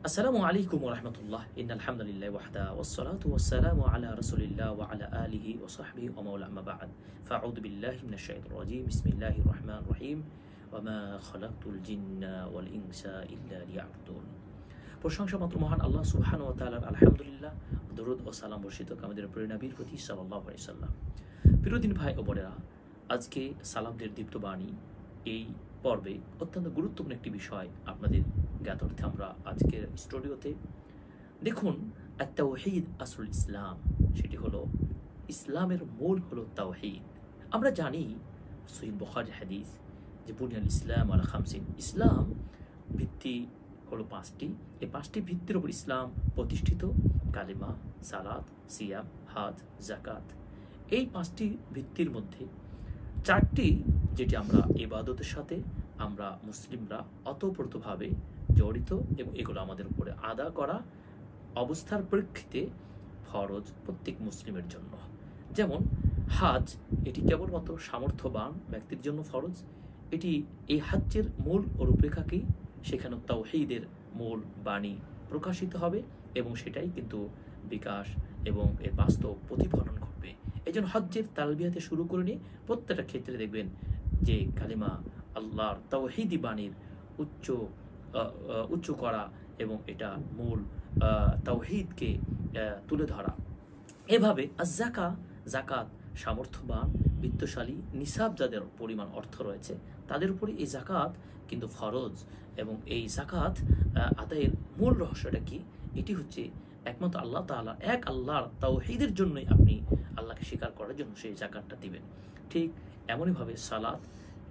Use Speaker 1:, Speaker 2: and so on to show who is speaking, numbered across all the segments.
Speaker 1: আসসালামু আলাইকুম ওয়া রাহমাতুল্লাহ। ইন্নাল হামদুলিল্লাহি ওয়াহদা ওয়াসসালাতু ওয়াসসালামু আলা রাসূলিল্লাহ ওয়া আলা আলিহি ওয়া সাহবিহি ওয়া মাওলা আম্মা বা'দ। ফাআউযু বিল্লাহি মিনাশ শাইতানির রাজীম। বিসমিল্লাহির রাহমানির রাহিম। ওয়া মা খালাকতুল জিন্না ওয়াল ইনসা ইল্লা লিয়াবুদুন। প্রশংসা মাত্র মহান আল্লাহ সুবহানাহু ওয়া তাআলার। আলহামদুলিল্লাহ। দরুদ ও সালাম বর্ষিত হোক আমাদের প্রিয় নবীর প্রতি সাল্লাল্লাহু আলাইহি সাল্লাম। প্রিয় দিন ভাই ও বোনেরা, আজকে সালামদের দীপ্ত বাণী এই পর্বে অত্যন্ত গুরুত্বপূর্ণ একটি বিষয় আপনাদের জ্ঞাতার্থে আমরা আজকের স্টুডিওতে দেখুন। আত-তাওহীদ আসলুল ইসলাম, সেটি হলো ইসলামের মূল হলো তাওহীদ। আমরা জানি সহিহ বুখারীর হাদিস যে বুনিয়াল ইসলাম আলা খামসিন, ইসলাম ভিত্তি হলো পাঁচটি। এই পাঁচটি ভিত্তির উপর ইসলাম প্রতিষ্ঠিত: কালিমা, সালাত, সিয়াম, হজ, যাকাত। এই পাঁচটি ভিত্তির মধ্যে চারটি যেটি আমরা ইবাদতের সাথে আমরা মুসলিমরা অতপ্রতভাবে জড়িত এবং এগুলো আমাদের উপরে আদা করা অবস্থার প্রেক্ষিতে ফরজ প্রত্যেক মুসলিমের জন্য। যেমন হাজ, এটি কেবলমাত্র সামর্থ্যবান ব্যক্তির জন্য ফরজ। এটি এই হাজ্যের মূল ও রূপরেখাকেই সেখানে তাওহীদের মূল বাণী প্রকাশিত হবে এবং সেটাই কিন্তু বিকাশ এবং এর বাস্তব প্রতিফলন ঘটবে। এই জন্য হজ্জের তালবিয়াতে শুরু করে নিয়ে প্রত্যেকটা ক্ষেত্রে দেখবেন যে কালিমা আল্লাহর তাওহীদি বাণীর উচ্চ করা এবং এটা মূল তাওহীদকে তুলে ধরা। এভাবে জাকাত সামর্থ্যবান বিত্তশালী নিসাব যাদের পরিমাণ অর্থ রয়েছে তাদের উপরে এই জাকাত কিন্তু ফরজ। এবং এই জাকাত আদায়ের মূল রহস্যটা কি? এটি হচ্ছে একমাত্র আল্লাহ তাআলা, এক আল্লাহর তাওহীদের জন্যই আপনি আল্লাহকে স্বীকার করার জন্য সেই জাকাতটা দিবেন। ঠিক এমনইভাবে সালাত,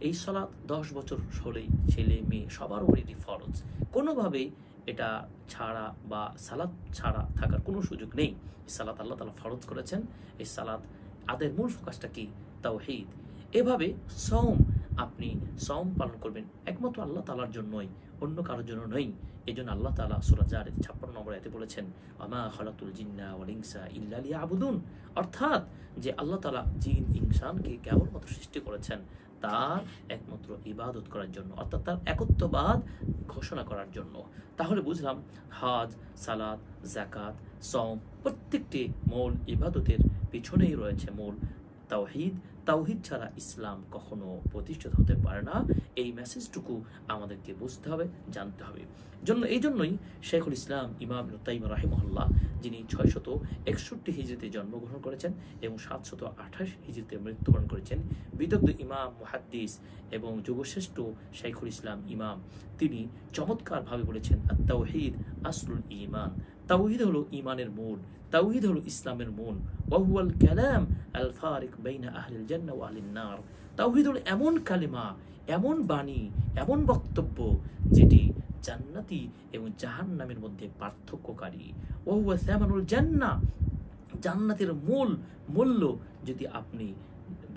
Speaker 1: এই সালাত 10 বছর হলেই ছেলে মেয়ে সবার উপর এটি ফরজ। কোনোভাবেই এটা ছাড়া বা সালাত ছাড়া থাকার কোনো সুযোগ নেই। এই সালাত আল্লাহ তাআলা ফরজ করেছেন। এই সালাত আদের মূল ফোকাসটা কি? তাওহীদ। এভাবে সওম, আপনি সওম পালন করবেন একমাত্র আল্লাহ তাআলার জন্যই, অন্য কারোর জন্য নয়। এই জন্য আল্লাহ তাআলা সূরা জারিয়াত 56 নম্বর আয়াতে বলেছেন, ওয়ামা খালাকতুল জিন্না ওয়াল ইনসা ইল্লা লিয়াবুদুন। অর্থাৎ যে আল্লাহ তাআলা জিন ইনসানকে কেবলমাত্র সৃষ্টি করেছেন তার একমাত্র ইবাদত করার জন্য, অর্থাৎ তার একত্ববাদ ঘোষণা করার জন্য। তাহলে বুঝলাম হজ, সালাত, যাকাত, সওম প্রত্যেকটি মূল ইবাদতের পিছনেই রয়েছে মূল তাওহীদ। তাওহীদ ছাড়া ইসলাম কখনো প্রতিষ্ঠিত হতে পারে না। এই মেসেজটুকু আমাদেরকে বুঝতে হবে, জানতে হবে। এই জন্যই শেখুল ইসলাম ইমাম ইবনে তাইমিয়া রাহিমাহুল্লাহ, যিনি 661 হিজরিতে জন্মগ্রহণ করেছেন এবং 728 হিজরিতে মৃত্যুবরণ করেছেন, বিদগ্ধ ইমাম, মুহাদ্দিস এবং যুগশ্রেষ্ঠ শেখুল ইসলাম ইমাম, তিনি চমৎকারভাবে বলেছেন, আত-তাওহীদ আসলুল ঈমান। তাওহীদ হলো ঈমানের মূল, তাওহীদ হলো ইসলামের মূল। ওয়া হুয়াল কালাম আল ফারিক বাইনা আহলিল জান্নাহ ওয়া আহলিন নার। তাওহীদ হলো এমন কালিমা, এমন বাণী, এমন বক্তব্য যেটি জান্নাতি এবং জাহান্নামের মধ্যে পার্থক্যকারী। ওয়া হুয়া সামানুল জান্নাহ, জান্নাতের মূল মূল্য যদি আপনি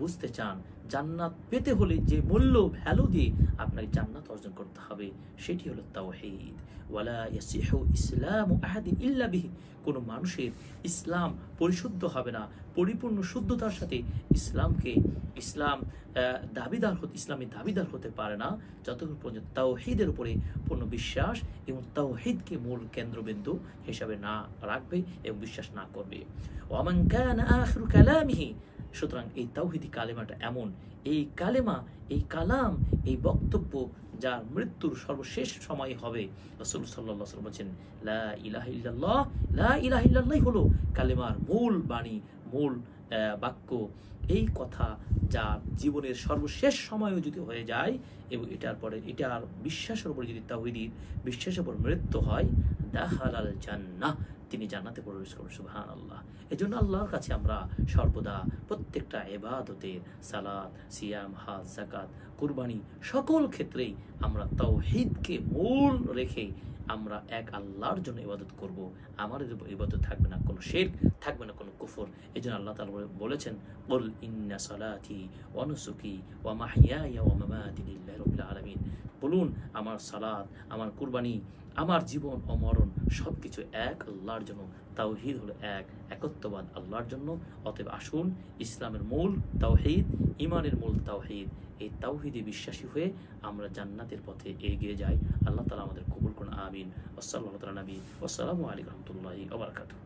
Speaker 1: বুঝতে চান, জান্নাত পেতে হলে যে মূল্য ভ্যালু দিয়ে আপনাকে জান্নাত অর্জন করতে হবে সেটি হলো তাওহীদ। ওয়ালা ইয়াসিহু ইসলামু আহাদিন ইল্লা বিহি, কোনো মানুষের ইসলাম পরিশুদ্ধ হবে না, পরিপূর্ণ শুদ্ধতার সাথে ইসলাম ইসলামী দাবিদার হতে পারে না যতক্ষণ পর্যন্ত তাওহীদের উপরে পূর্ণ বিশ্বাস এবং তাওহীদকে মূল কেন্দ্রবিন্দু হিসাবে না রাখবে এবং বিশ্বাস না করবে। ওয়ামান কানা আখিরু কালামিহি, সুতরাং এই তাওহীদি কালেমাটা এমন, এই কালেমা, এই কালাম, এই বক্তব্য যার মৃত্যুর সর্বশেষ সময় হবে। রাসূল সাল্লাল্লাহু আলাইহি ওয়াসাল্লাম বলেছেন, লা ইলাহা ইল্লাল্লাহ, লা ইলাহা ইল্লাল্লাহ হলো কালেমার মূল বাণী, মূল বাক্য। এই কথা যার জীবনের সর্বশেষ সময়ও যদি হয়ে যায় এবং এটার বিশ্বাসের উপরে যদি তাওহীদের বিশ্বাসের উপর মৃত্যু হয়, দাখালাল জান্নাহ, তিনি জান্নাতে প্রবেশ করবেন। সুবহানাল্লাহ। এজন্য আল্লাহর কাছে আমরা সর্বদা প্রত্যেকটা ইবাদতের, সালাত, সিয়াম, হজ, যাকাত, কুরবানি সকল ক্ষেত্রেই আমরা তাওহীদকে মূল রেখে আমরা এক আল্লাহর জন্য ইবাদত করব। আমাদের ইবাদত থাকবে না কোনো শিরক, থাকবে না কোনো কুফর। এজন্য আল্লাহ তাআলা বলেছেন, কুল ইন্না সালাতি ওয়া নুসুকি ওয়া মাহইয়ায়া ওয়া মামাতি লিল্লাহি রাব্বিল আলামিন। বলুন, আমার সালাত, আমার কুরবানি আমার জীবন ও মরণ সব কিছু এক আল্লাহর জন্য। তাওহীদ হলো এক, একত্ববাদ আল্লাহর জন্য। অতএব আসুন, ইসলামের মূল তাওহীদ, ইমানের মূল তাওহীদ, এই তাওহীদে বিশ্বাসী হয়ে আমরা জান্নাতের পথে এগিয়ে যাই। আল্লাহ তাআলা আমাদের কবুল করুন, আমিন। ওয়াসাল্লাল্লাহু তাআলা নবী ওয়াসসালামু আলাইকুম ওয়া রাহমাতুল্লাহি ওয়া বারাকাতুহু।